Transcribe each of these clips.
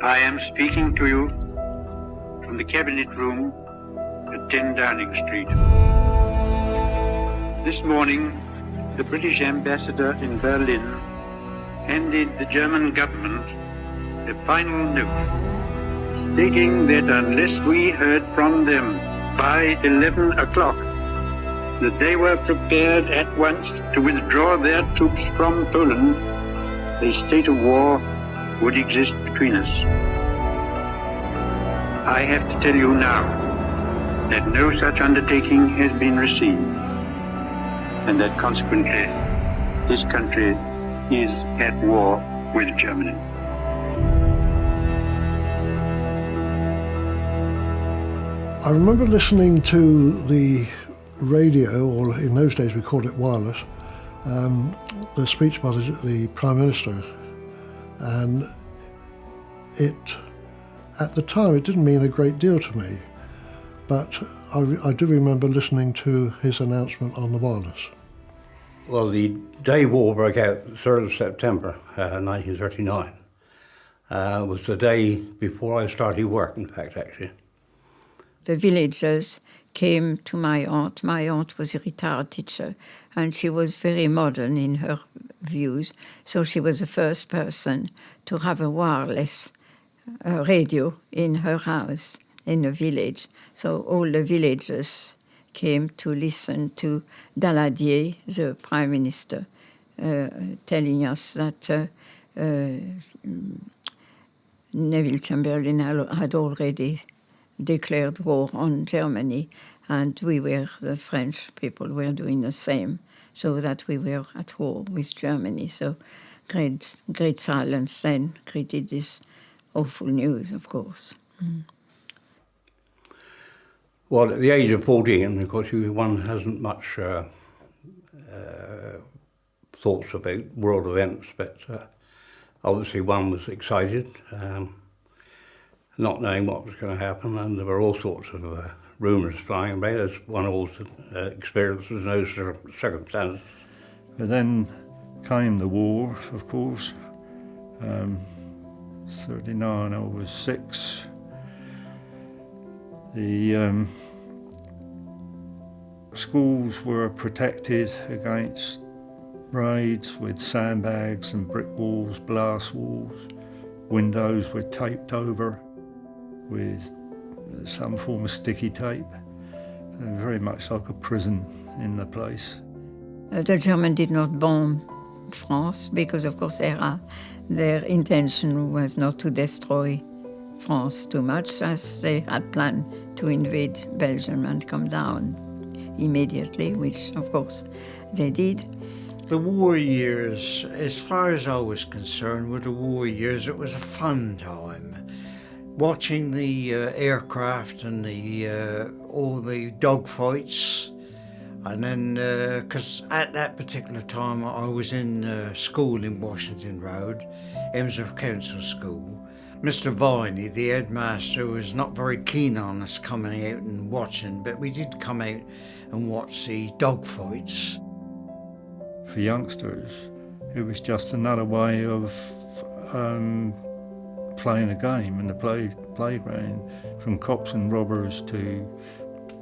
I am speaking to you from the Cabinet Room at 10 Downing Street. This morning, the British ambassador in Berlin handed the German government a final note, stating that unless we heard from them by 11 o'clock, that they were prepared at once to withdraw their troops from Poland, a state of war would exist between us. I have to tell you now that no such undertaking has been received, and that consequently this country is at war with Germany. I remember listening to the radio, or in those days we called it wireless, the speech by the Prime Minister, and at the time it didn't mean a great deal to me, but I do remember listening to his announcement on the wireless. Well, the day war broke out, the 3rd of September 1939, was the day before I started work, in fact, actually. The villagers came to my aunt. My aunt was a retired teacher, and she was very modern in her views, so she was the first person to have a wireless radio in her house, in the village. So all the villagers came to listen to Daladier, the Prime Minister, telling us that Neville Chamberlain had already declared war on Germany, and the French people were doing the same, so that we were at war with Germany. So great silence then greeted this awful news, of course. Mm. Well, at the age of 14, of course, one hasn't much thoughts about world events, but obviously one was excited, not knowing what was going to happen, and there were all sorts of rumours flying about, as one always experiences in those circumstances. But then came the war, of course. 39, I was 6. The schools were protected against raids with sandbags and brick walls, blast walls. Windows were taped over with some form of sticky tape. Very much like a prison in the place. The Germans did not bomb France because, of course, their intention was not to destroy France too much, as they had planned to invade Belgium and come down immediately, which, of course, they did. The war years, as far as I was concerned, with the war years, it was a fun time. Watching the aircraft and all the dogfights, and then, because at that particular time I was in school in Washington Road, Emsworth Council School. Mr. Viney, the headmaster, was not very keen on us coming out and watching, but we did come out and watch the dogfights. For youngsters, it was just another way of playing a game in the playground. From cops and robbers to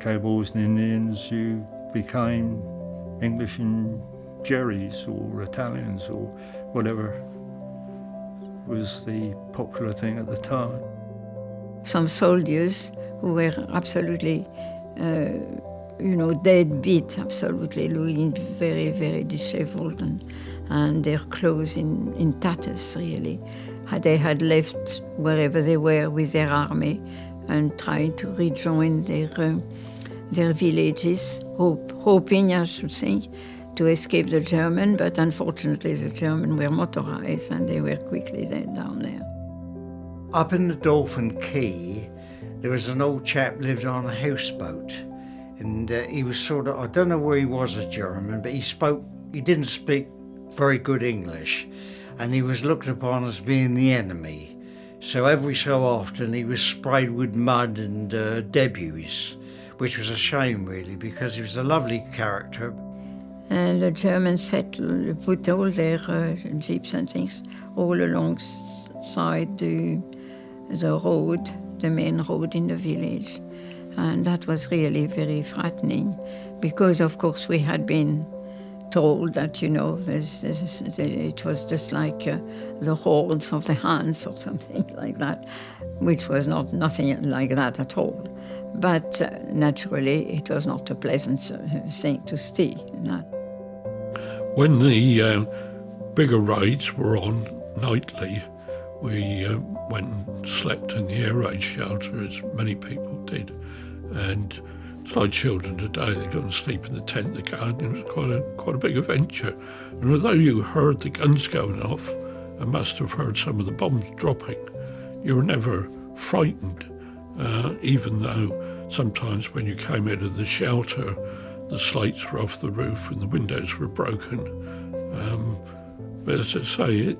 cowboys and Indians, you became English and Jerrys or Italians or whatever was the popular thing at the time. Some soldiers who were absolutely, dead beat, absolutely, looking very, very disheveled, and their clothes in tatters, really. They had left wherever they were with their army and trying to rejoin their villages, hoping, I should say, to escape the German, but unfortunately the German were motorized and they were quickly down there. Up in the Dolphin Quay, there was an old chap lived on a houseboat, and he was sort of, I don't know where he was a German, but he didn't speak very good English, and he was looked upon as being the enemy. So every so often he was sprayed with mud and debris, which was a shame really, because he was a lovely character. And the Germans put all their jeeps and things all alongside the the road, the main road in the village. And that was really very frightening because, of course, we had been told that, you know, it was just like the hordes of the Huns or something like that, which was nothing like that at all. But naturally, it was not a pleasant thing to see. No. When the bigger raids were on nightly, we went and slept in the air raid shelter, as many people did. And it's like children today, they go and sleep in the tent, the garden. It was quite a big adventure. And although you heard the guns going off and must have heard some of the bombs dropping, you were never frightened, even though sometimes when you came out of the shelter, the slates were off the roof and the windows were broken. But as I say,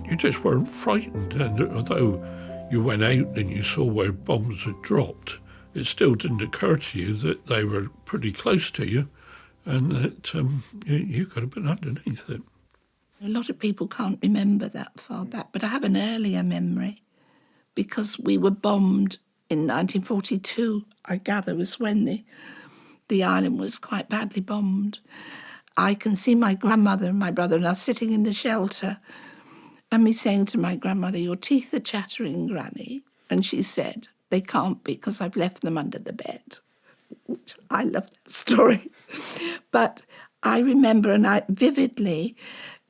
you just weren't frightened. And although you went out and you saw where bombs had dropped, it still didn't occur to you that they were pretty close to you and that you could have been underneath it. A lot of people can't remember that far back, but I have an earlier memory because we were bombed in 1942, I gather, was when the island was quite badly bombed. I can see my grandmother and my brother and us sitting in the shelter and me saying to my grandmother, "Your teeth are chattering, Granny." And she said, "They can't be because I've left them under the bed." Which I love that story. But I remember, and I vividly,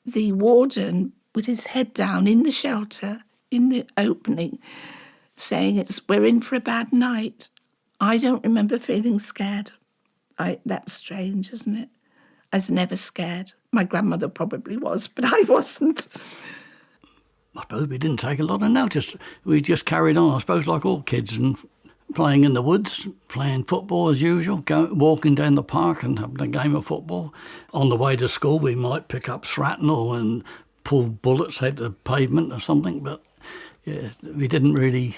the warden with his head down in the shelter, in the opening, saying, "We're in for a bad night." I don't remember feeling scared. That's strange, isn't it? I was never scared. My grandmother probably was, but I wasn't. I suppose we didn't take a lot of notice. We just carried on, I suppose, like all kids, and playing in the woods, playing football as usual, walking down the park and having a game of football. On the way to school, we might pick up shrapnel and pull bullets out the pavement or something, but yeah, we didn't really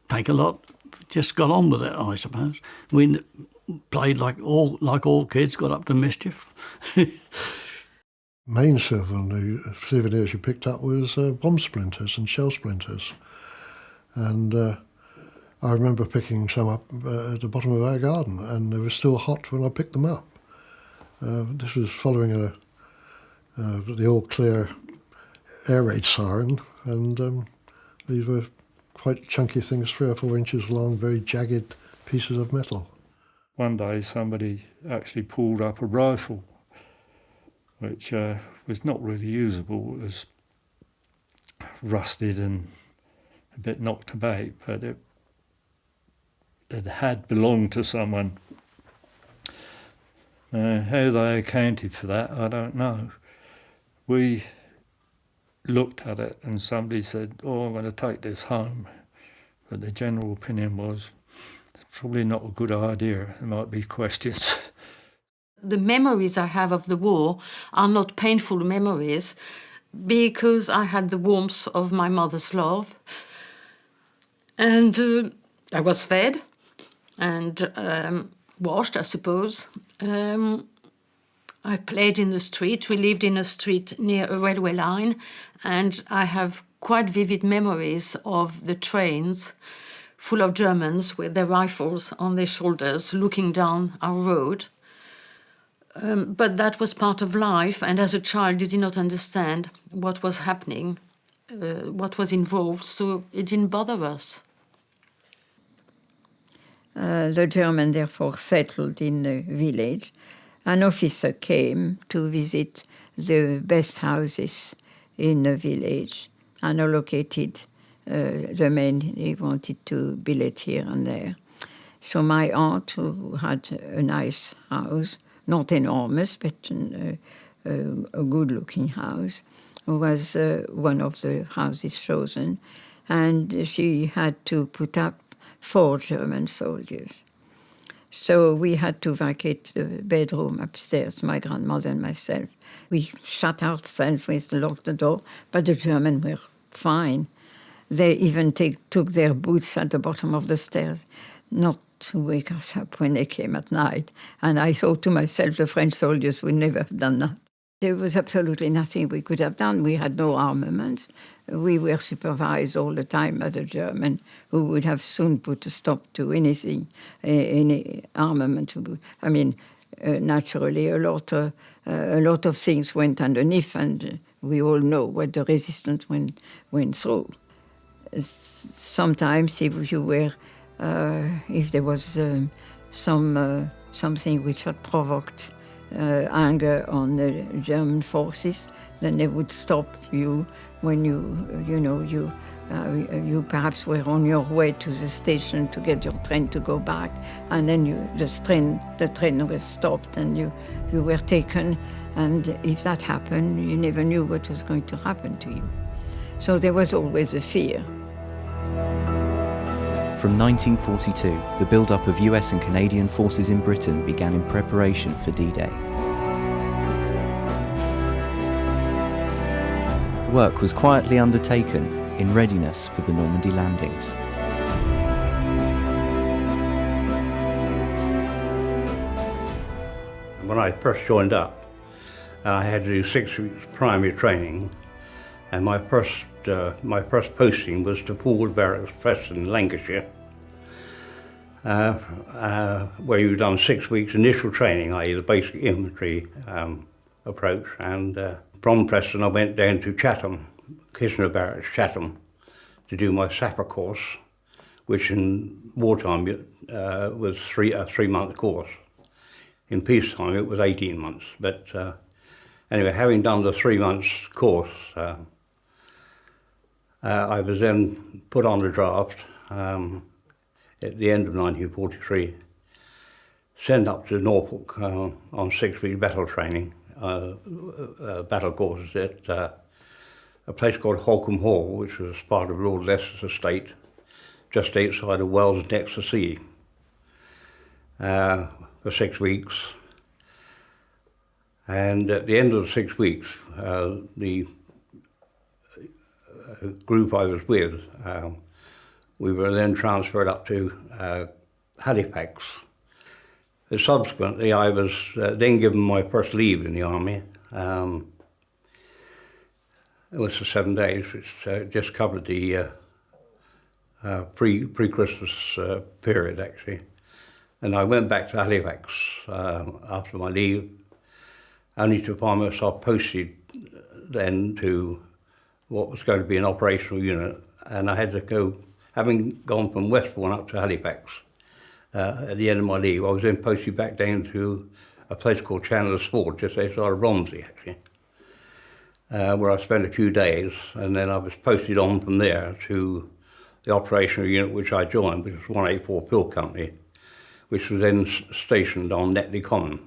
take a lot. Just got on with it, I suppose. We played like all kids, got up to mischief. Main souvenirs you picked up was bomb splinters and shell splinters. And I remember picking some up at the bottom of our garden, and they were still hot when I picked them up. This was following the all-clear air raid siren, and these were quite chunky things, 3 or 4 inches long, very jagged pieces of metal. One day somebody actually pulled up a rifle, which was not really usable. It was rusted and a bit knocked about, but it had belonged to someone. How they accounted for that, I don't know. We looked at it and somebody said, "Oh, I'm going to take this home." But the general opinion was, it's probably not a good idea. There might be questions. The memories I have of the war are not painful memories because I had the warmth of my mother's love. And I was fed and washed, I suppose. I played in the street. We lived in a street near a railway line, and I have quite vivid memories of the trains full of Germans with their rifles on their shoulders looking down our road. But that was part of life, and as a child you did not understand what was happening, what was involved, so it didn't bother us. The Germans therefore settled in the village. An officer came to visit the best houses in the village and allocated the men he wanted to billet here and there. So my aunt, who had a nice house, not enormous, but a good-looking house, was one of the houses chosen, and she had to put up 4 German soldiers. So we had to vacate the bedroom upstairs, my grandmother and myself. We shut ourselves, we locked the door, but the Germans were fine. They even took their boots at the bottom of the stairs, not to wake us up when they came at night. And I thought to myself, the French soldiers would never have done that. There was absolutely nothing we could have done. We had no armaments. We were supervised all the time by the German, who would have soon put a stop to anything, any armament. I mean, naturally, a lot of things went underneath, and we all know what the resistance went through. Sometimes, if you were, if there was something which had provoked anger on the German forces, then they would stop you when you perhaps were on your way to the station to get your train to go back, and then the train was stopped and you were taken, and if that happened, you never knew what was going to happen to you. So there was always a fear. From 1942, the build-up of US and Canadian forces in Britain began in preparation for D-Day. Work was quietly undertaken in readiness for the Normandy landings. When I first joined up, I had to do 6 weeks primary training, and my first posting was to Forward Barracks, Preston, Lancashire, where you've done 6 weeks initial training, i.e. the basic infantry approach, and from Preston I went down to Chatham, Kitchener Barracks, Chatham, to do my SAFA course, which in wartime was a 3-month course. In peacetime it was 18 months, but anyway, having done the 3 months course, I was then put on the draft at the end of 1943, sent up to Norfolk on 6-week battle training, battle courses at a place called Holcombe Hall, which was part of Lord Leicester's estate, just outside of Wells next to sea, for 6 weeks. And at the end of the 6 weeks, the group I was with, we were then transferred up to Halifax. Subsequently, I was then given my first leave in the army. It was for 7 days, which just covered the pre-Christmas period, actually. And I went back to Halifax after my leave, only to find myself posted then to what was going to be an operational unit. And I had to go, having gone from Westbourne up to Halifax at the end of my leave, I was then posted back down to a place called Chandler's Ford, just outside of Romsey, actually, where I spent a few days, and then I was posted on from there to the operational unit which I joined, which was 184 Field Company, which was then stationed on Netley Common.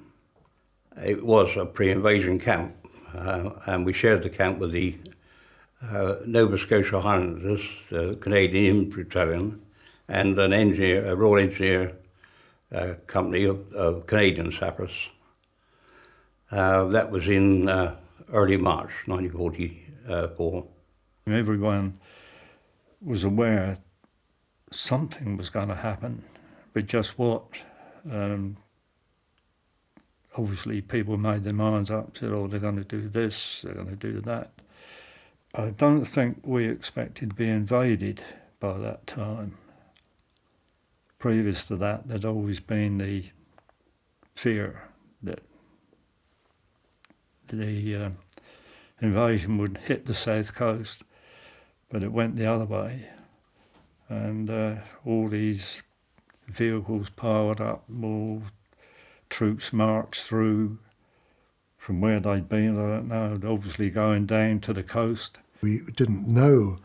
It was a pre-invasion camp, and we shared the camp with the Nova Scotia Highlanders, the Canadian Infantry Battalion, and an engineer, a Royal Engineer company of Canadian sappers. That was in early March 1944. Everyone was aware something was going to happen, but just what? Obviously people made their minds up, said, oh, they're going to do this, they're going to do that. I don't think we expected to be invaded by that time. Previous to that, there'd always been the fear that the invasion would hit the south coast, but it went the other way. And all these vehicles piled up, all troops marched through from where they'd been, I don't know, obviously going down to the coast. We didn't know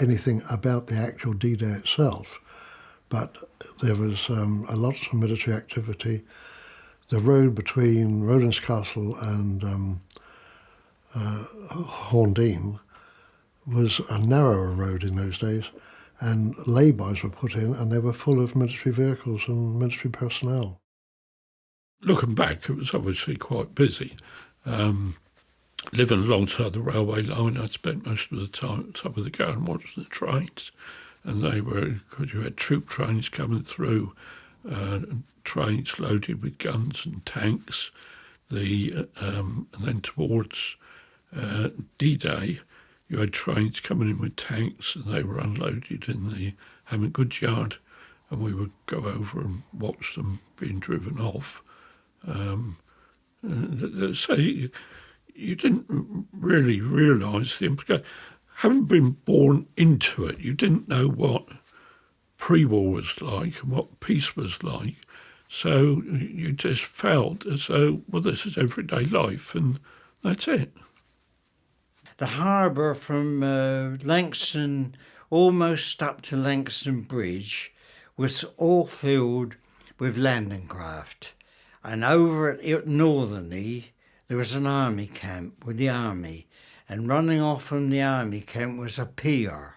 anything about the actual D-Day itself, but there was a lot of military activity. The road between Rodens Castle and Horndean was a narrower road in those days, and lay-bys were put in, and they were full of military vehicles and military personnel. Looking back, it was obviously quite busy. Living alongside the railway line, I'd spent most of the time at the top of the go and watching the trains. And they were, because you had troop trains coming through, trains loaded with guns and tanks. and then towards D-Day, you had trains coming in with tanks, and they were unloaded in the Havant goods yard, and we would go over and watch them being driven off. So you didn't really realise the implication. Having been born into it, you didn't know what pre-war was like and what peace was like. So you just felt as though, well, this is everyday life, and that's it. The harbour from Langston, almost up to Langston Bridge, was all filled with landing craft. And over at Northerny, there was an army camp with the army. And running off from the army camp was a pier.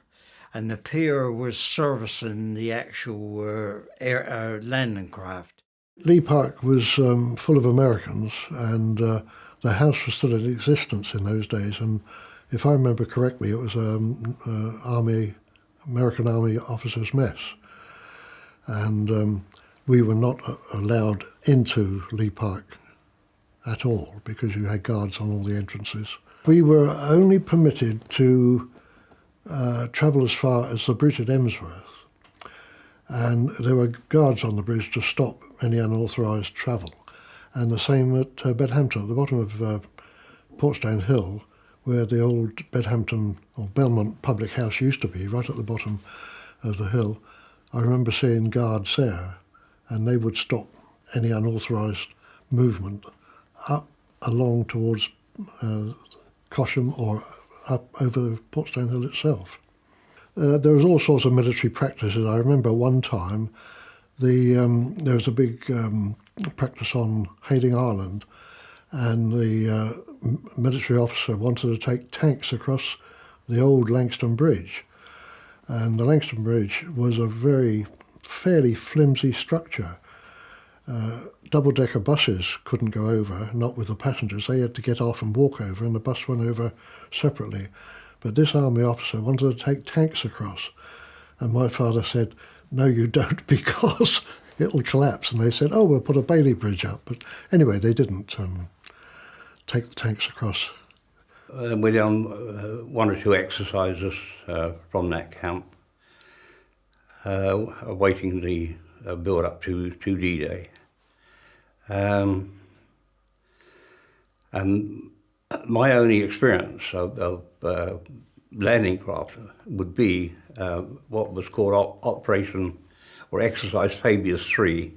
And the pier was servicing the actual landing craft. Lee Park was full of Americans, and the house was still in existence in those days. And if I remember correctly, it was American Army officers' mess. And we were not allowed into Lee Park at all because you had guards on all the entrances. We were only permitted to travel as far as the bridge at Emsworth, and there were guards on the bridge to stop any unauthorised travel. And the same at Bedhampton, at the bottom of Portstone Hill, where the old Bedhampton or Belmont Public House used to be, right at the bottom of the hill. I remember seeing guards there, and they would stop any unauthorised movement up along towards Cosham or up over Portstone Hill itself. There was all sorts of military practices. I remember one time there was a big practice on Hayling Island, and the military officer wanted to take tanks across the old Langston Bridge. And the Langston Bridge was a fairly flimsy structure. Double-decker buses couldn't go over, not with the passengers. They had to get off and walk over, and the bus went over separately. But this army officer wanted to take tanks across. And my father said, no, you don't, because it'll collapse. And they said, oh, we'll put a Bailey Bridge up. But anyway, they didn't take the tanks across. We done one or two exercises from that camp, awaiting the build-up to D-Day. And my only experience of landing craft would be what was called Operation or Exercise Fabius 3,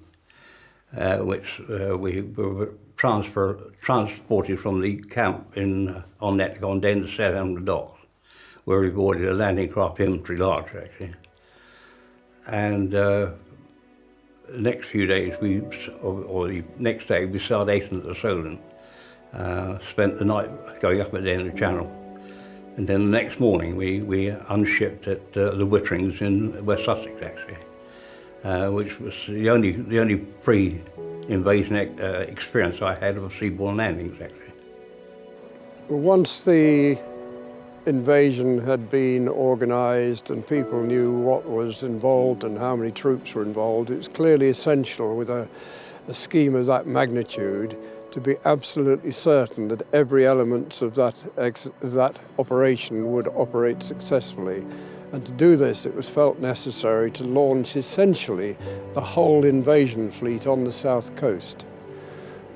which we were transported from the camp on Netcon down to Southampton Docks, where we boarded a landing craft infantry large, actually. And the next few days, or the next day, we sailed out into the Solent, spent the night going up and down the channel. And then the next morning, we unshipped at the Witterings in West Sussex, actually, which was the only pre-invasion experience I had of seaborne landings, actually. Well, once the invasion had been organised and people knew what was involved and how many troops were involved, it was clearly essential with a scheme of that magnitude to be absolutely certain that every element of that operation would operate successfully. And to do this, it was felt necessary to launch essentially the whole invasion fleet on the south coast.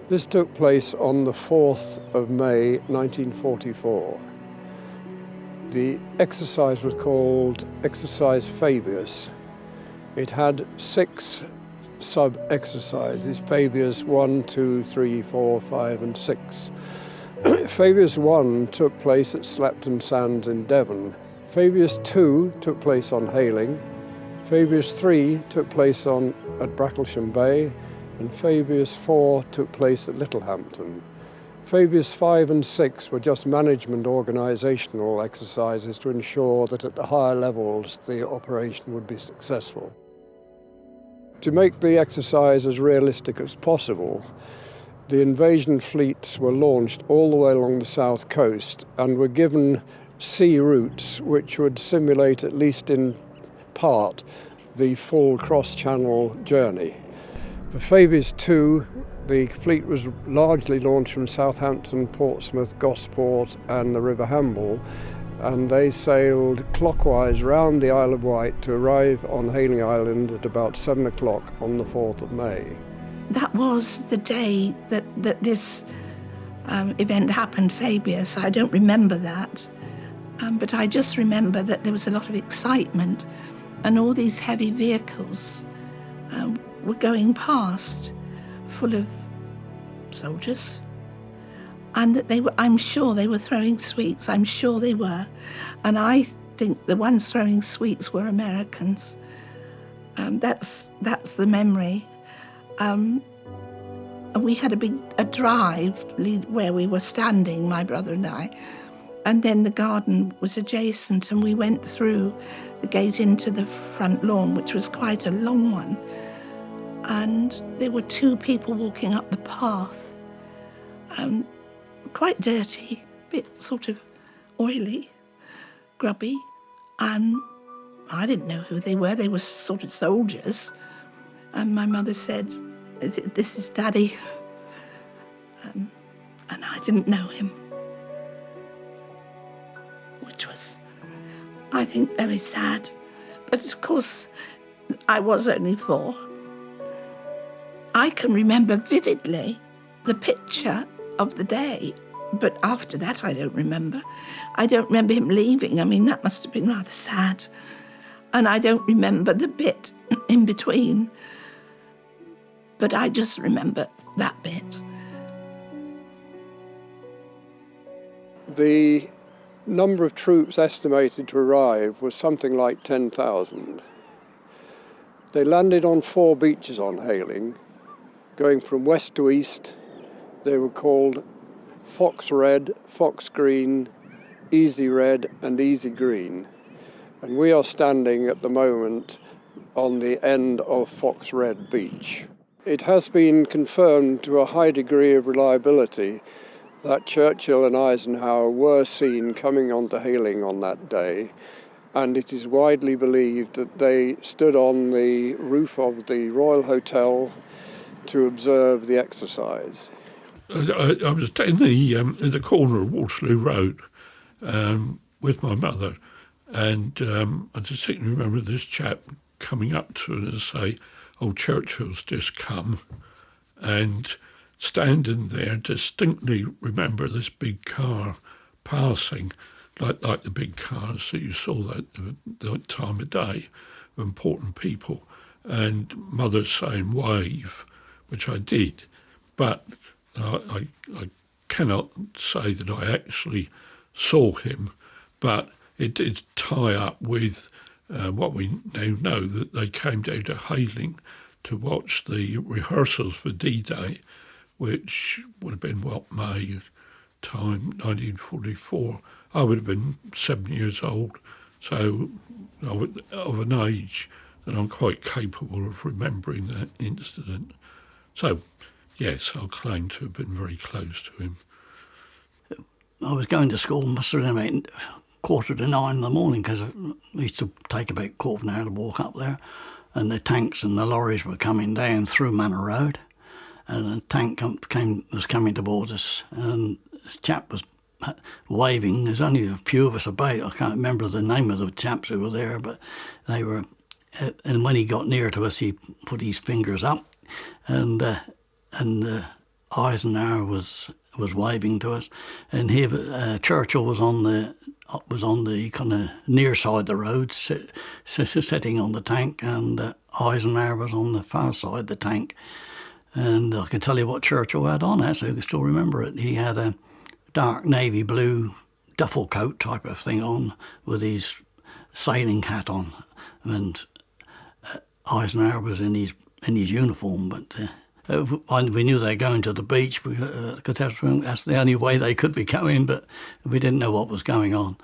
This took place on the 4th of May 1944. The exercise was called Exercise Fabius. It had 6 sub-exercises, Fabius 1, 2, 3, 4, 5 and 6. Fabius 1 took place at Slapton Sands in Devon. Fabius 2 took place on Hayling. Fabius 3 took place at Bracklesham Bay, and Fabius 4 took place at Littlehampton. Fabius 5 and 6 were just management organisational exercises to ensure that at the higher levels the operation would be successful. To make the exercise as realistic as possible, the invasion fleets were launched all the way along the south coast and were given sea routes which would simulate, at least in part, the full cross-channel journey. For Fabius 2, The fleet was largely launched from Southampton, Portsmouth, Gosport and the River Hamble, and they sailed clockwise round the Isle of Wight to arrive on Hayling Island at about 7 o'clock on the 4th of May. That was the day that this event happened, Fabius. I don't remember that, but I just remember that there was a lot of excitement and all these heavy vehicles were going past full of soldiers, and that I'm sure they were throwing sweets. I'm sure they were, and I think the ones throwing sweets were Americans. That's the memory. And we had a drive where we were standing, my brother and I, and then the garden was adjacent, and we went through the gate into the front lawn, which was quite a long one, and there were two people walking up the path, quite dirty, a bit sort of oily, grubby, and I didn't know who they were. They were sort of soldiers, and my mother said, "This is Daddy," and I didn't know him, which was, I think, very sad. But of course, I was only 4. I can remember vividly the picture of the day, but after that I don't remember. I don't remember him leaving. I mean, that must have been rather sad. And I don't remember the bit in between, but I just remember that bit. The number of troops estimated to arrive was something like 10,000. They landed on 4 beaches on Hayling, going from west to east. They were called Fox Red, Fox Green, Easy Red and Easy Green. And we are standing at the moment on the end of Fox Red Beach. It has been confirmed to a high degree of reliability that Churchill and Eisenhower were seen coming onto Hayling on that day, and it is widely believed that they stood on the roof of the Royal Hotel to observe the exercise. I was in the corner of Waterloo Road with my mother, and I distinctly remember this chap coming up to us and say, "Oh, Churchill's just come," and standing there, distinctly remember this big car passing, like the big cars that you saw that time of day, of important people, and Mother saying wave, which I did, but I cannot say that I actually saw him, but it did tie up with what we now know, that they came down to Hayling to watch the rehearsals for D-Day, which would have been, May time, 1944. I would have been 7 years old, so of an age that I'm quite capable of remembering that incident. So, yes, I'll claim to have been very close to him. I was going to school, must have been about 8:45 in the morning, because it used to take about a quarter of an hour to walk up there, and the tanks and the lorries were coming down through Manor Road, and a tank was coming towards us, and this chap was waving. There's only a few of us about. I can't remember the name of the chaps who were there, but they were. And when he got near to us, he put his fingers up, and Eisenhower was waving to us, and Churchill was on the kind of near side of the road, sitting on the tank, and Eisenhower was on the far side of the tank. And I can tell you what Churchill had on, actually, I can still remember it. He had a dark navy blue duffel coat type of thing on with his sailing hat on, and Eisenhower was in his uniform, but we knew they were going to the beach because that's the only way they could be going, but we didn't know what was going on.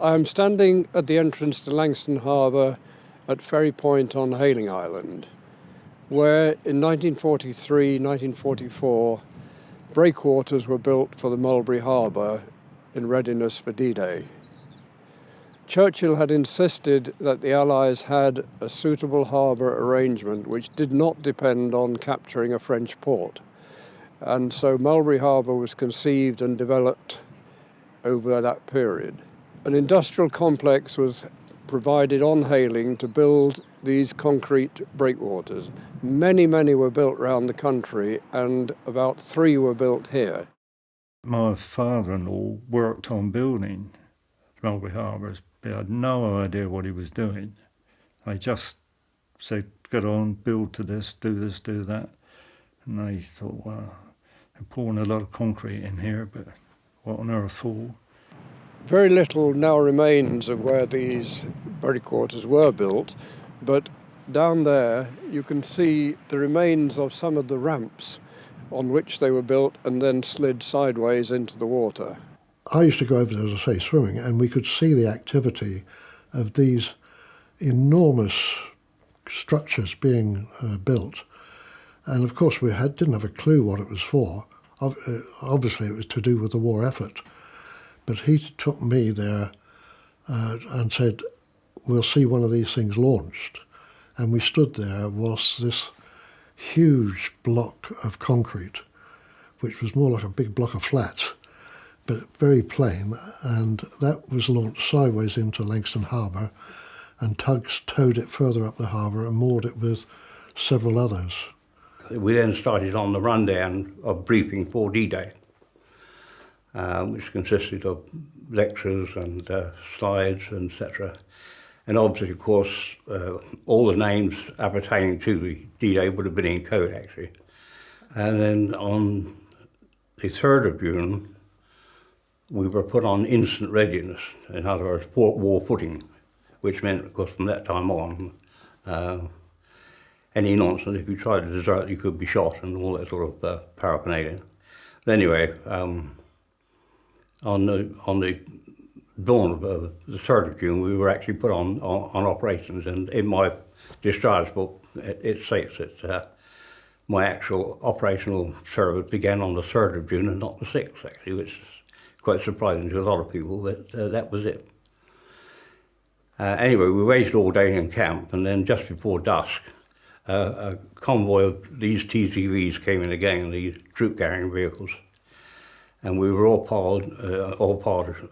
I'm standing at the entrance to Langston Harbour at Ferry Point on Hayling Island, where in 1943, 1944, breakwaters were built for the Mulberry Harbour in readiness for D-Day. Churchill had insisted that the Allies had a suitable harbour arrangement which did not depend on capturing a French port. And so Mulberry Harbour was conceived and developed over that period. An industrial complex was provided on Hayling to build these concrete breakwaters. Many were built around the country, and about 3 were built here. My father-in-law worked on building Mulberry Harbours, but I had no idea what he was doing. They just said, get on, build to this, do that. And they thought, wow, they're pouring a lot of concrete in here, but what on earth for? Very little now remains of where these breakwaters were built, but down there you can see the remains of some of the ramps on which they were built and then slid sideways into the water. I used to go over there, as I say, swimming, and we could see the activity of these enormous structures being built. And of course we didn't have a clue what it was for. Obviously it was to do with the war effort. But he took me there and said, we'll see one of these things launched. And we stood there whilst this huge block of concrete, which was more like a big block of flats, but very plain, and that was launched sideways into Langston Harbour, and tugs towed it further up the harbour and moored it with several others. We then started on the rundown of briefing for D-Day, which consisted of lectures and slides, etc. And obviously, of course, all the names appertaining to the D-Day would have been in code, actually. And then on the 3rd of June, we were put on instant readiness, in other words, war footing, which meant, of course, from that time on, any nonsense, if you tried to desert, you could be shot and all that sort of paraphernalia. But anyway, on the dawn of the 3rd of June, we were actually put on operations, and in my discharge book, it states that my actual operational service began on the 3rd of June and not the 6th, actually, which is quite surprising to a lot of people, but that was it. Anyway, we waited all day in camp, and then just before dusk, a convoy of these TCVs came in again, these troop-carrying vehicles, and we were all piled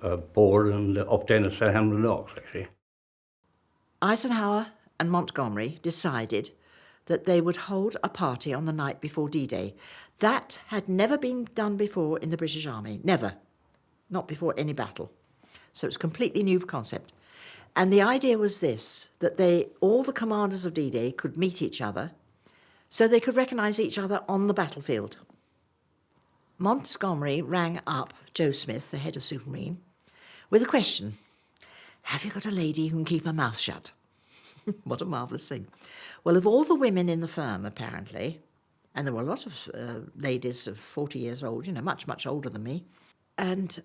aboard and up down to Southampton Docks, actually. Eisenhower and Montgomery decided that they would hold a party on the night before D-Day. That had never been done before in the British Army, never. Not before any battle. So it's a completely new concept. And the idea was this, that all the commanders of D-Day could meet each other so they could recognise each other on the battlefield. Montgomery rang up Joe Smith, the head of Supermarine, with a question. Have you got a lady who can keep her mouth shut? What a marvellous thing. Well, of all the women in the firm, apparently, and there were a lot of ladies of 40 years old, much older than me, and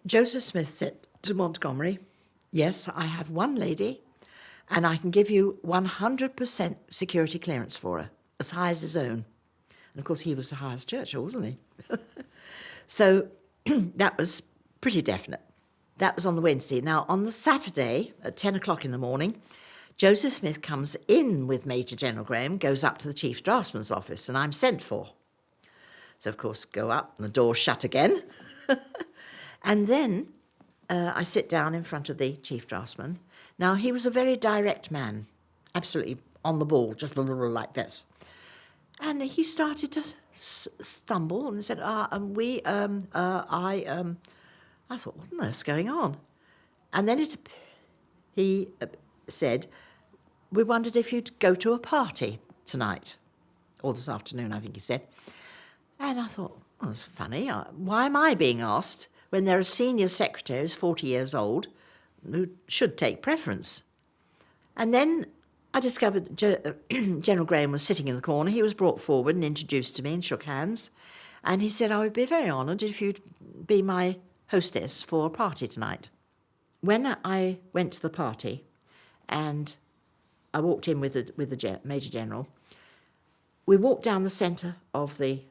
Joseph Smith said to Montgomery, yes, I have one lady, and I can give you 100% security clearance for her, as high as his own. And of course, he was the highest Churchill, wasn't he? So that was pretty definite. That was on the Wednesday. Now, on the Saturday, at 10 o'clock in the morning, Joseph Smith comes in with Major General Graham, goes up to the Chief Draftsman's office, and I'm sent for. So, of course, go up, and the door's shut again. And then I sit down in front of the Chief Draftsman. Now, he was a very direct man, absolutely on the ball, just like this. And he started to stumble and said, I thought, what on earth's going on? And then he said, we wondered if you'd go to a party tonight, or this afternoon, I think he said. And I thought, well, that's funny. Why am I being asked when there are senior secretaries, 40 years old, who should take preference? And then I discovered General Graham was sitting in the corner. He was brought forward and introduced to me and shook hands. And he said, I would be very honoured if you'd be my hostess for a party tonight. When I went to the party and I walked in with the Major General, we walked down the centre of the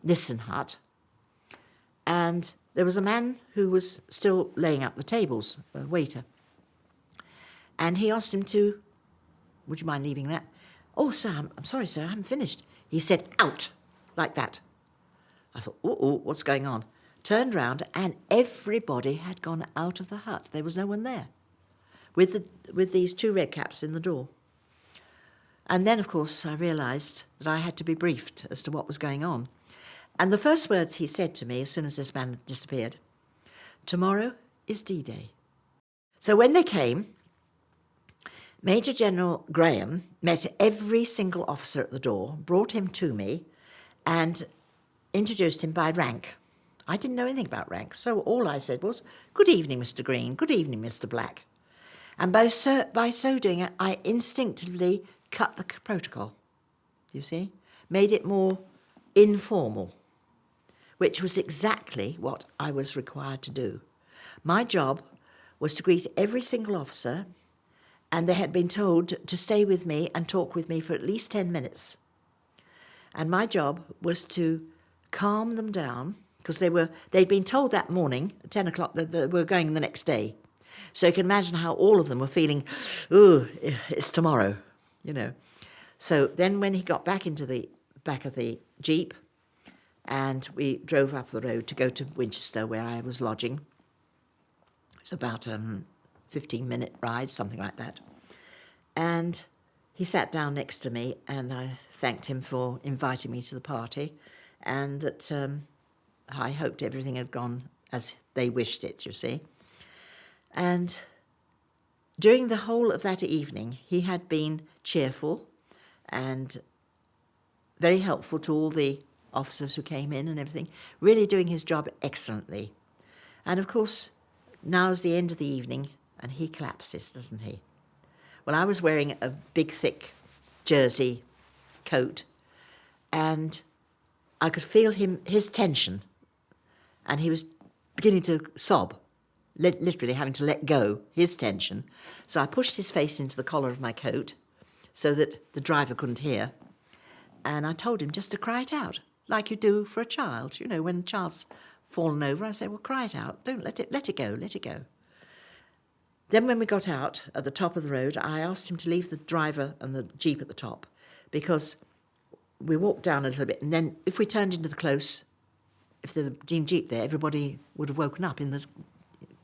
Nissen hut, and there was a man who was still laying up the tables, a waiter. And he asked him to, would you mind leaving that? Oh, sir, I'm sorry, sir, I haven't finished. He said, out, like that. I thought, what's going on? Turned round and everybody had gone out of the hut. There was no one there, with these 2 red caps in the door. And then, of course, I realised that I had to be briefed as to what was going on. And the first words he said to me as soon as this man had disappeared, tomorrow is D-Day. So when they came, Major General Graham met every single officer at the door, brought him to me, and introduced him by rank. I didn't know anything about rank, so all I said was, good evening, Mr. Green, good evening, Mr. Black. And by so doing, I instinctively cut the protocol, you see, made it more informal, which was exactly what I was required to do. My job was to greet every single officer, and they had been told to stay with me and talk with me for at least 10 minutes. And my job was to calm them down, because they'd been told that morning at 10 o'clock that they were going the next day. So you can imagine how all of them were feeling, ooh, it's tomorrow, you know. So then when he got back into the back of the Jeep, and we drove up the road to go to Winchester, where I was lodging. It's about a 15-minute ride, something like that. And he sat down next to me, and I thanked him for inviting me to the party, and that I hoped everything had gone as they wished it, you see. And during the whole of that evening, he had been cheerful and very helpful to all the officers who came in and everything, really doing his job excellently. And of course, now's the end of the evening, and he collapses, doesn't he? Well, I was wearing a big, thick jersey coat, and I could feel his tension, and he was beginning to sob, literally having to let go his tension. So I pushed his face into the collar of my coat so that the driver couldn't hear, and I told him just to cry it out, like you do for a child. You know, when a child's fallen over, I say, well, cry it out. Don't let it go, let it go. Then when we got out at the top of the road, I asked him to leave the driver and the Jeep at the top, because we walked down a little bit, and then if we turned into the close, if there was a Jeep there, everybody would have woken up in the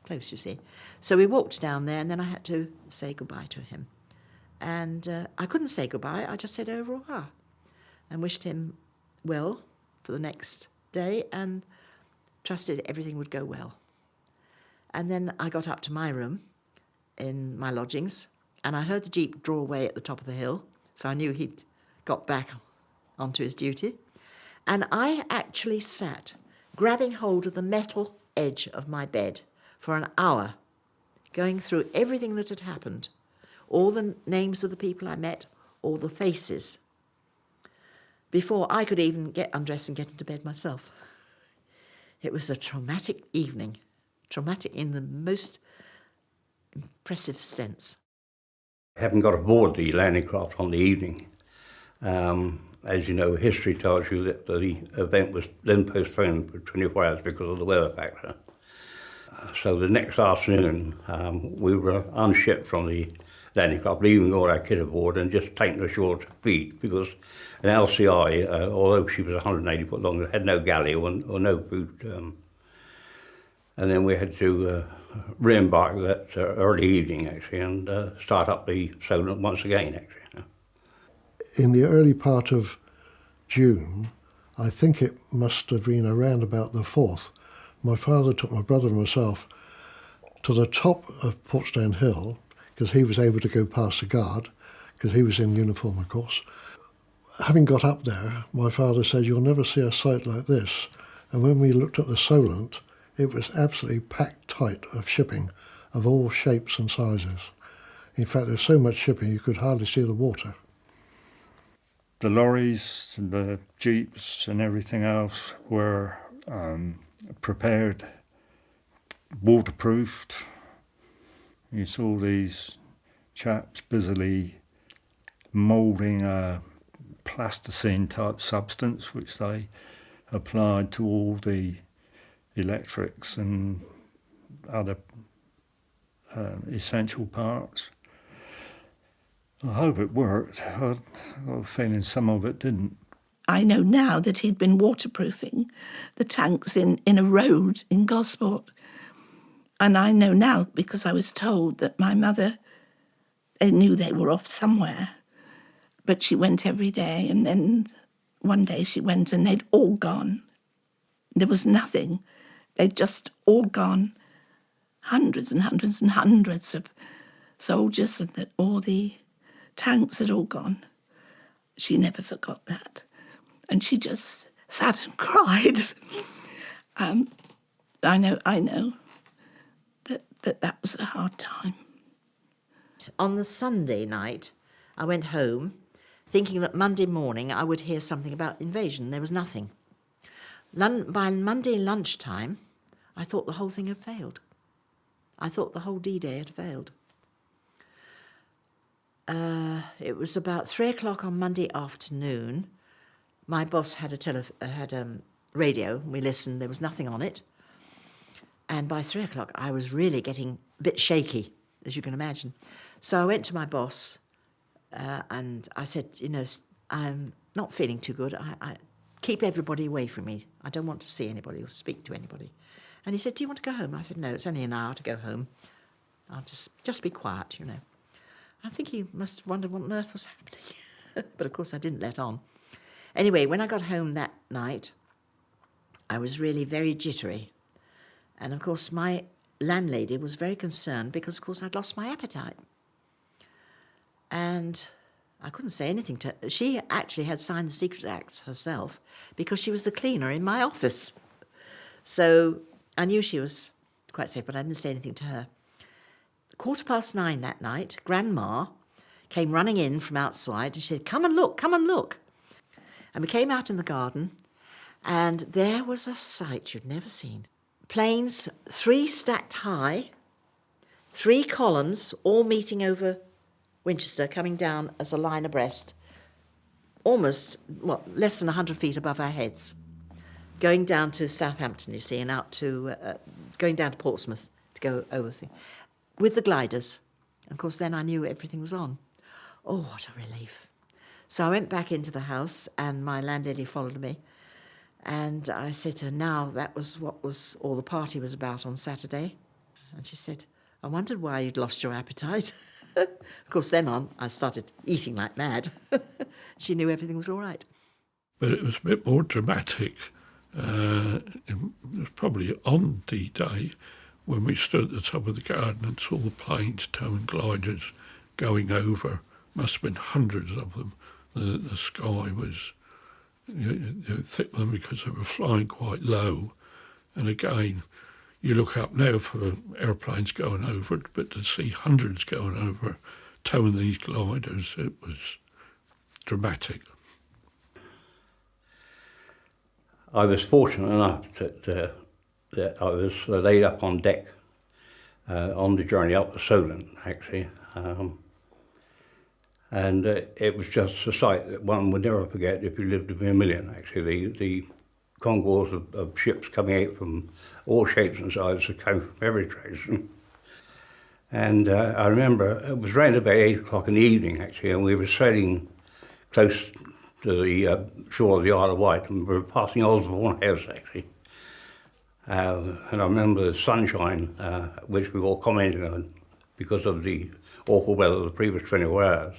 close, you see. So we walked down there, and then I had to say goodbye to him. And I couldn't say goodbye, I just said au revoir and wished him well for the next day and trusted everything would go well. And then I got up to my room in my lodgings, and I heard the Jeep draw away at the top of the hill, so I knew he'd got back onto his duty. And I actually sat grabbing hold of the metal edge of my bed for an hour, going through everything that had happened, all the names of the people I met, all the faces, before I could even get undressed and get into bed myself. It was a traumatic evening, traumatic in the most impressive sense. Having got aboard the landing craft on the evening, as you know, history tells you that the event was then postponed for 24 hours because of the weather factor. So the next afternoon, we were unshipped from the landing craft, leaving all our kit aboard and just taking ashore to feed, because an LCI, although she was 180 foot long, had no galley or no food. And then we had to re-embark that early evening, actually, and start up the Solent once again, actually. In the early part of June, I think it must have been around about the 4th, my father took my brother and myself to the top of Portsdown Hill, because he was able to go past the guard, because he was in uniform, of course. Having got up there, my father said, you'll never see a sight like this. And when we looked at the Solent, it was absolutely packed tight of shipping of all shapes and sizes. In fact, there was so much shipping you could hardly see the water. The lorries, the jeeps and everything else were prepared, waterproofed. You saw these chaps busily moulding a plasticine type substance which they applied to all the electrics and other essential parts. I hope it worked. I got a feeling some of it didn't. I know now that he'd been waterproofing the tanks in a road in Gosport. And I know now because I was told that my mother, they knew they were off somewhere, but she went every day. And then one day she went and they'd all gone. There was nothing. They'd just all gone. Hundreds and hundreds and hundreds of soldiers, and that all the tanks had all gone. She never forgot that. And she just sat and cried. I know that was a hard time. On the Sunday night, I went home thinking that Monday morning I would hear something about invasion. There was nothing. By Monday lunchtime, I thought the whole thing had failed. I thought the whole D-Day had failed. It was about 3 o'clock on Monday afternoon. My boss had a radio. We listened. There was nothing on it. And by 3 o'clock, I was really getting a bit shaky, as you can imagine. So I went to my boss and I said, I'm not feeling too good. I keep everybody away from me. I don't want to see anybody or speak to anybody. And he said, do you want to go home? I said, no, it's only an hour to go home. I'll just be quiet, I think he must have wondered what on earth was happening. But of course I didn't let on. Anyway, when I got home that night, I was really very jittery. And of course my landlady was very concerned because of course I'd lost my appetite. And I couldn't say anything to her. She actually had signed the Secret Acts herself because she was the cleaner in my office. So I knew she was quite safe, but I didn't say anything to her. 9:15 that night, Grandma came running in from outside and she said, come and look. And we came out in the garden and there was a sight you'd never seen. Planes, 3 stacked high, 3 columns, all meeting over Winchester, coming down as a line abreast, almost, less than 100 feet above our heads, going down to Southampton, you see, and out to, going down to Portsmouth to go over with the gliders. And of course, then I knew everything was on. Oh, what a relief. So I went back into the house and my landlady followed me. And I said to her, now that was what all the party was about on Saturday. And she said, I wondered why you'd lost your appetite. Of course, then on, I started eating like mad. She knew everything was all right. But it was a bit more dramatic. It was probably on D-Day when we stood at the top of the garden and saw the planes towing gliders going over. Must have been hundreds of them. The sky was thick with them because they were flying quite low. And again, you look up now for airplanes going over it, but to see hundreds going over, towing these gliders, it was dramatic. I was fortunate enough that I was laid up on deck on the journey up to Solent, actually. And it was just a sight that one would never forget if you lived to be a million, actually. The concourse of ships coming out from all shapes and sizes that came from every direction. And I remember it was around about 8 o'clock in the evening, actually, and we were sailing close to the shore of the Isle of Wight, and we were passing Osborne House, actually. And I remember the sunshine, which we all commented on because of the awful weather of the previous 24 hours.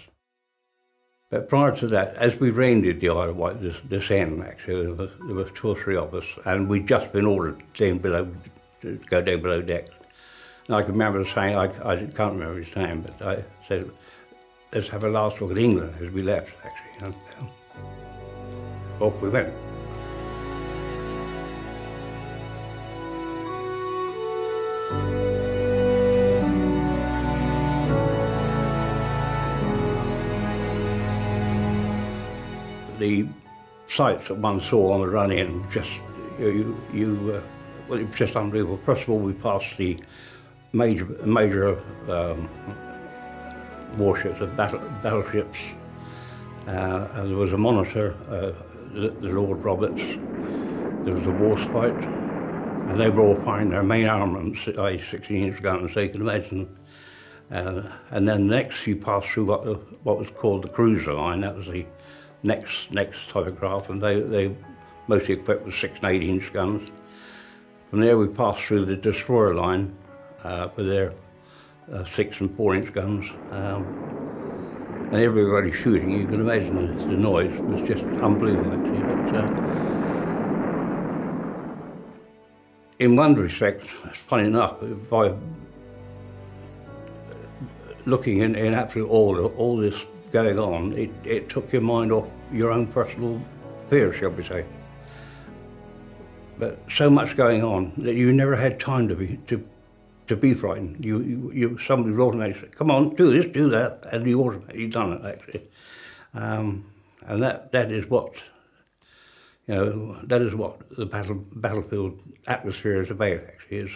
But prior to that, as we rounded the Isle of Wight, this end, actually, there was 2 or 3 of us, and we'd just been ordered down below, to go down below decks. And I can remember saying, I can't remember his name, but I said, let's have a last look at England as we left, actually. And off we went. The sights that one saw on the run in, just well, it was just unbelievable. First of all, we passed the major warships, battleships. And there was a monitor, the Lord Roberts. There was a Warspite, and they were all firing their main armaments, i.e. 16-inch guns, so you can imagine And then next you pass through what was called the cruiser line. That was the next type of craft, and they mostly equipped with 6 and 8-inch guns. From there we passed through the destroyer line with their 6 and 4-inch guns. And everybody shooting, you can imagine the noise was just unbelievable actually. But, in one respect, funny enough, by looking in absolute all this going on, it took your mind off your own personal fears, shall we say. But so much going on that you never had time to be frightened. Somebody would automatically say, "Come on, do this, do that," and you automatically done it actually. And that is what the battlefield atmosphere is about actually.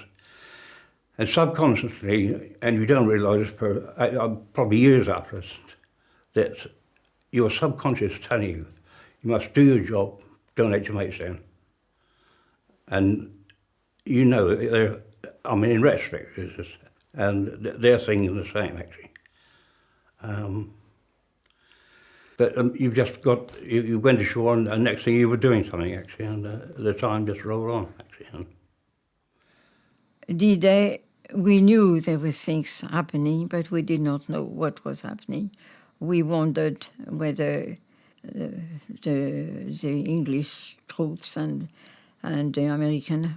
And subconsciously, and you don't realise for probably years after this, that your subconscious is telling you, you must do your job, don't let your mates down. And you know, in retrospect, and they're thinking the same actually. But you've just you went ashore, and the next thing you were doing something actually, and the time just rolled on actually. D-Day, we knew there were things happening, but we did not know what was happening. We wondered whether the English troops and the American,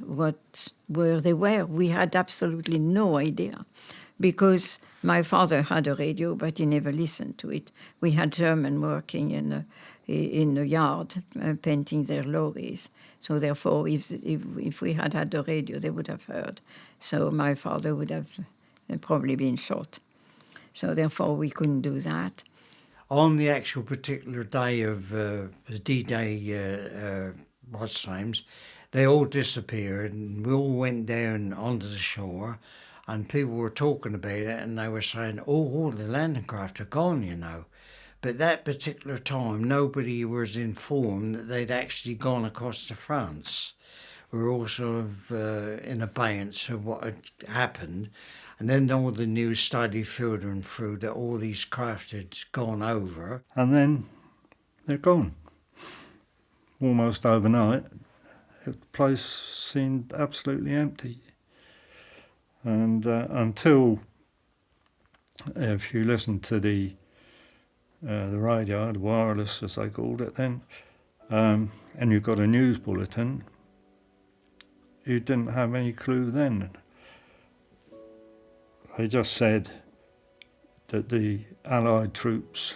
where they were. We had absolutely no idea, because my father had a radio, but he never listened to it. We had German working in the yard, painting their lorries. So therefore, if we had had the radio, they would have heard. So my father would have probably been shot. So therefore, we couldn't do that. On the actual particular day of the D-Day watch times, they all disappeared, and we all went down onto the shore, and people were talking about it, and they were saying, all the landing craft are gone, you know. But that particular time, nobody was informed that they'd actually gone across to France. We were all sort of in abeyance of what had happened. And then all the news started filtering through that all these craft had gone over. And then they're gone. Almost overnight, the place seemed absolutely empty. And until, if you listen to the radio, the wireless as they called it then, and you got a news bulletin, you didn't have any clue then. They just said that the Allied troops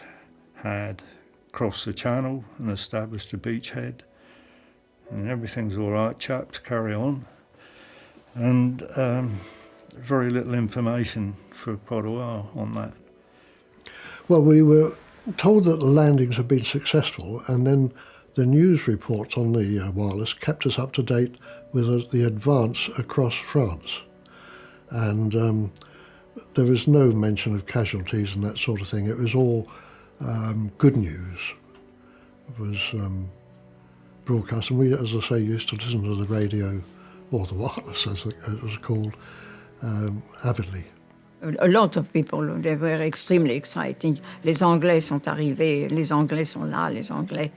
had crossed the channel and established a beachhead, and everything's all right, chaps, carry on. And very little information for quite a while on that. Well, we were told that the landings had been successful, and then the news reports on the wireless kept us up to date with the advance across France. And there was no mention of casualties and that sort of thing. It was all good news. It was broadcast, and we, as I say, used to listen to the radio, or the wireless as it was called, avidly. A lot of people, they were extremely exciting. Les Anglais sont arrivés, les Anglais sont là, les Anglais.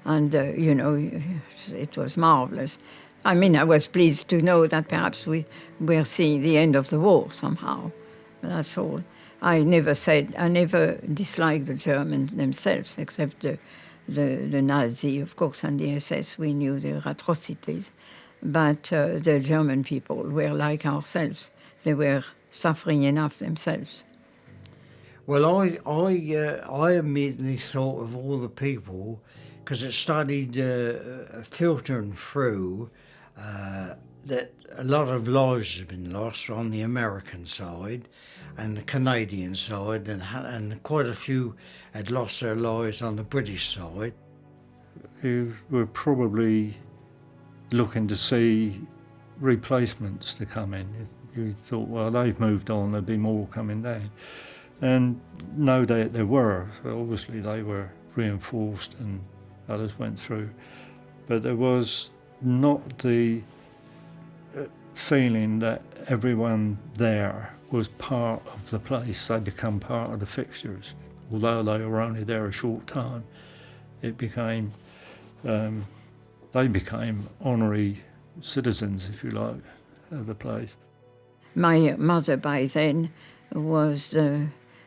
And, it was marvelous. I mean, I was pleased to know that perhaps we were seeing the end of the war somehow. That's all. I never disliked the Germans themselves, except the Nazi, of course, and the SS. We knew their atrocities. But the German people were like ourselves. They were suffering enough themselves. Well, I immediately thought of all the people, because it started filtering through that a lot of lives had been lost on the American side and the Canadian side, and quite a few had lost their lives on the British side. You were probably looking to see replacements to come in. You thought, well, they've moved on, there'll be more coming down. And no doubt there were. So obviously they were reinforced and others went through. But there was not the feeling that everyone there was part of the place. They become part of the fixtures. Although they were only there a short time, it became, they became honorary citizens, if you like, of the place. My mother by then was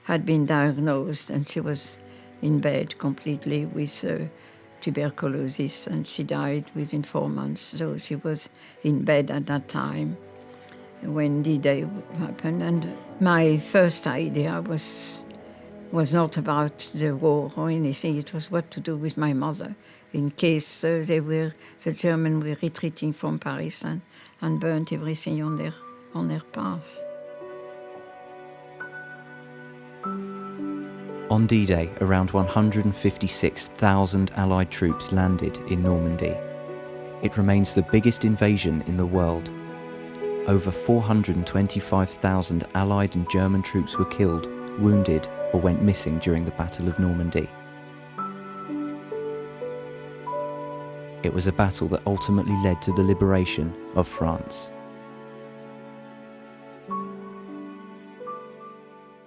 had been diagnosed, and she was in bed completely with tuberculosis, and she died within 4 months. So she was in bed at that time when D-Day happened. And my first idea was not about the war or anything. It was what to do with my mother in case the Germans were retreating from Paris and burnt everything on their path. On D-Day, around 156,000 Allied troops landed in Normandy. It remains the biggest invasion in the world. Over 425,000 Allied and German troops were killed, wounded, or went missing during the Battle of Normandy. It was a battle that ultimately led to the liberation of France.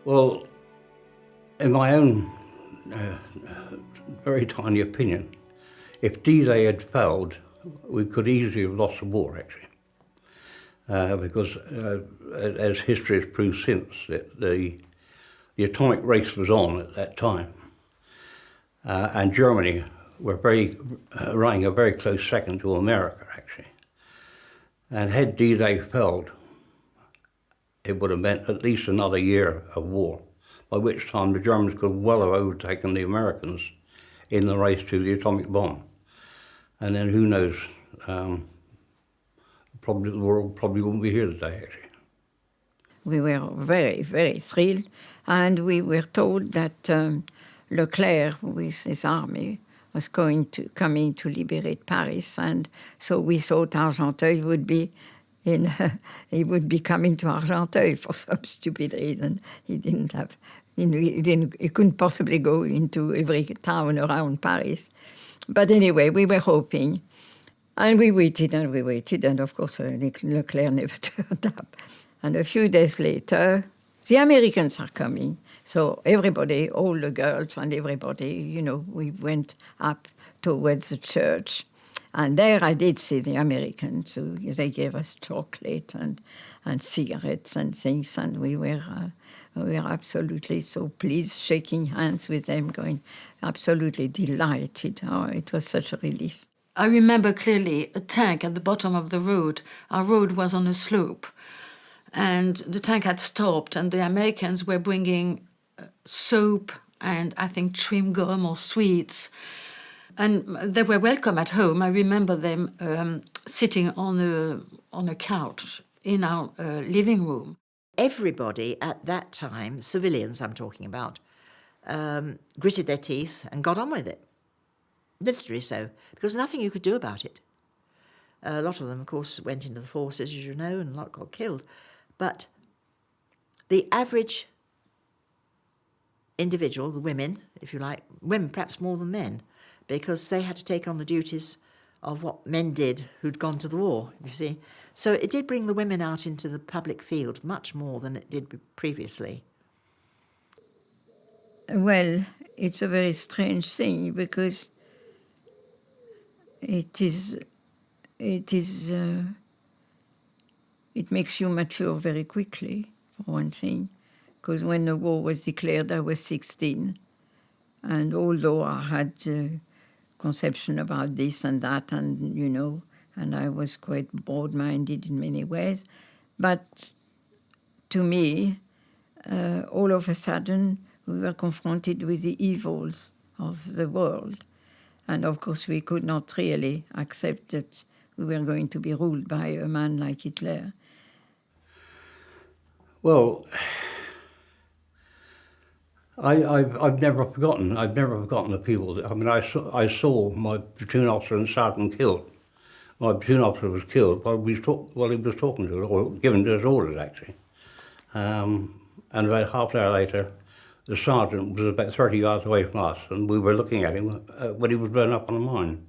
Well, in my own very tiny opinion, if D-Day had failed, we could easily have lost the war, actually. Because, as history has proved since, that the atomic race was on at that time. And Germany were running a very close second to America, actually. And had D-Day failed, it would have meant at least another year of war, by which time the Germans could well have overtaken the Americans in the race to the atomic bomb. And then who knows, probably the world probably wouldn't be here today, actually. We were very, very thrilled, and we were told that Leclerc, with his army, was coming to liberate Paris, and so we thought Argenteuil would be he would be coming to Argenteuil for some stupid reason. He couldn't possibly go into every town around Paris. But anyway, we were hoping. And we waited, and of course Leclerc never turned up. And a few days later, the Americans are coming. So everybody, all the girls and everybody, we went up towards the church. And there I did see the Americans. So they gave us chocolate and cigarettes and things, and we were absolutely so pleased, shaking hands with them, going absolutely delighted. Oh, it was such a relief. I remember clearly a tank at the bottom of the road. Our road was on a slope, and the tank had stopped, and the Americans were bringing soap and I think chewing gum or sweets. And they were welcome at home. I remember them sitting on a couch in our living room. Everybody at that time, civilians I'm talking about, gritted their teeth and got on with it. Literally so, because nothing you could do about it. A lot of them, of course, went into the forces, as you know, and a lot got killed. But the average individual, the women, if you like, women perhaps more than men, because they had to take on the duties of what men did who'd gone to the war, you see. So it did bring the women out into the public field much more than it did previously. Well, it's a very strange thing, because it makes you mature very quickly, for one thing, because when the war was declared, I was 16, and although I had conception about this and that, and and I was quite broad-minded in many ways, but to me, all of a sudden, we were confronted with the evils of the world. And of course, we could not really accept that we were going to be ruled by a man like Hitler. Well, I've never forgotten the people. I saw my platoon officer and sergeant killed. My platoon officer was killed while he was talking to us, or given to us orders, actually. And about half an hour later, the sergeant was about 30 yards away from us, and we were looking at him when he was blown up on a mine.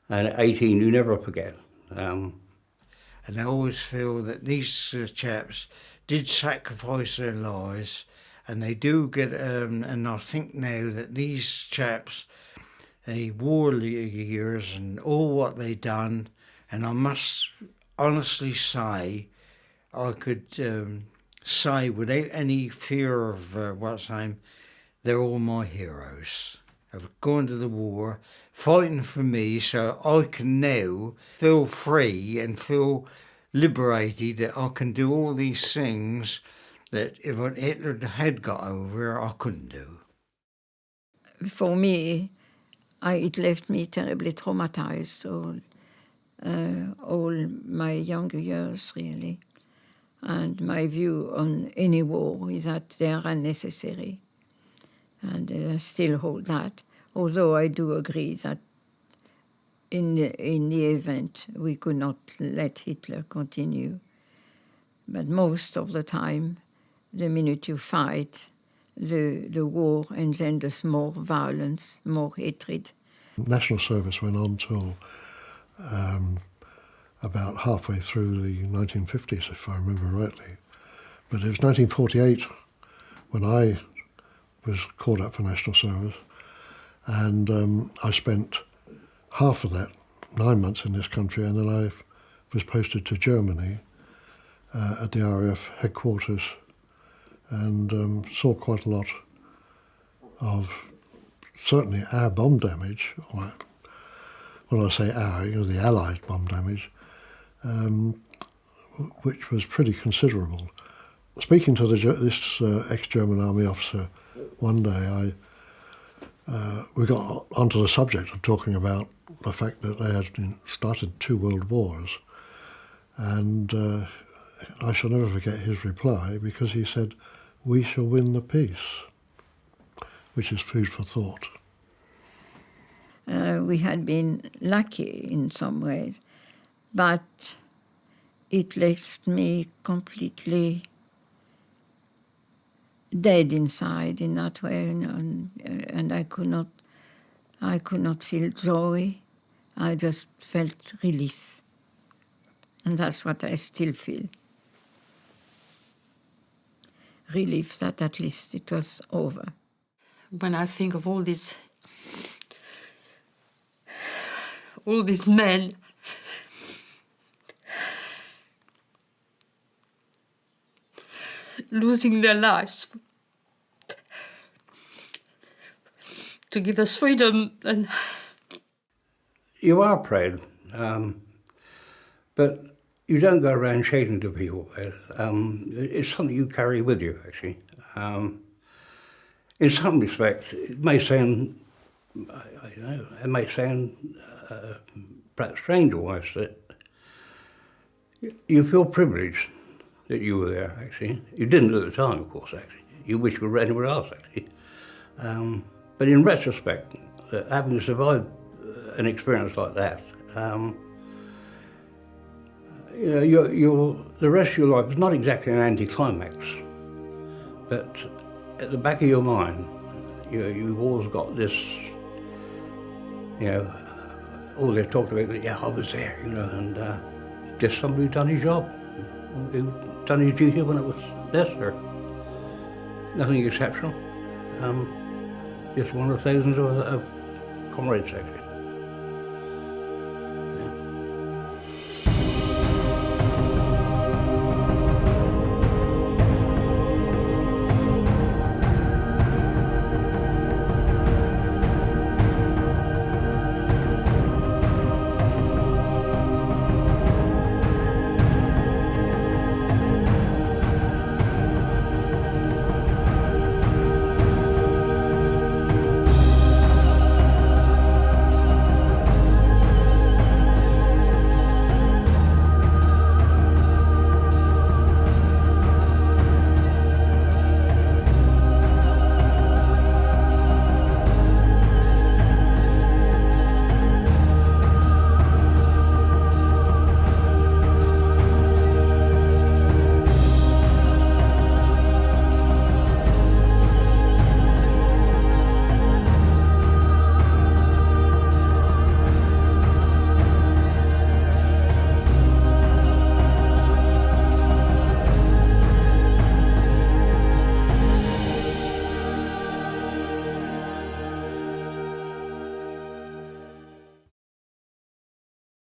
And at 18, you never forget. And I always feel that these chaps did sacrifice their lives, and they do get, and I think now that these chaps, they war years and all what they done, and I must honestly say, I could say without any fear of what's name, they're all my heroes. Have gone to the war, fighting for me, so I can now feel free and feel liberated that I can do all these things that if Hitler had got over, I couldn't do. For me, it left me terribly traumatized all my younger years, really. And my view on any war is that they are unnecessary. And I still hold that, although I do agree that in the event we could not let Hitler continue. But most of the time, the minute you fight, the war engenders more violence, more hatred. National service went on till about halfway through the 1950s, if I remember rightly. But it was 1948 when I was called up for national service, and I spent half of that, 9 months in this country, and then I was posted to Germany at the RAF headquarters, and saw quite a lot of certainly our bomb damage. When I say our, the Allied bomb damage, which was pretty considerable. Speaking to this ex-German army officer one day, we got onto the subject of talking about the fact that they had started 2 world wars, and I shall never forget his reply, because he said, "We shall win the peace," which is food for thought. We had been lucky in some ways, but it left me completely dead inside in that way, and I could not feel joy. I just felt relief, and that's what I still feel. Relief that at least it was over. When I think of all these men losing their lives to give us freedom, and you are proud, but you don't go around shouting to people. It's something you carry with you, actually. In some respects, it may sound, perhaps strange-wise, that you feel privileged that you were there, actually. You didn't at the time, of course, actually. You wish you were anywhere else, actually. But in retrospect, having survived an experience like that, the rest of your life is not exactly an anticlimax, but at the back of your mind, you've always got this, all they've talked about, I was there, and just somebody who'd done his job, who'd done his duty when it was necessary. Nothing exceptional. Just one of thousands of comrades, actually.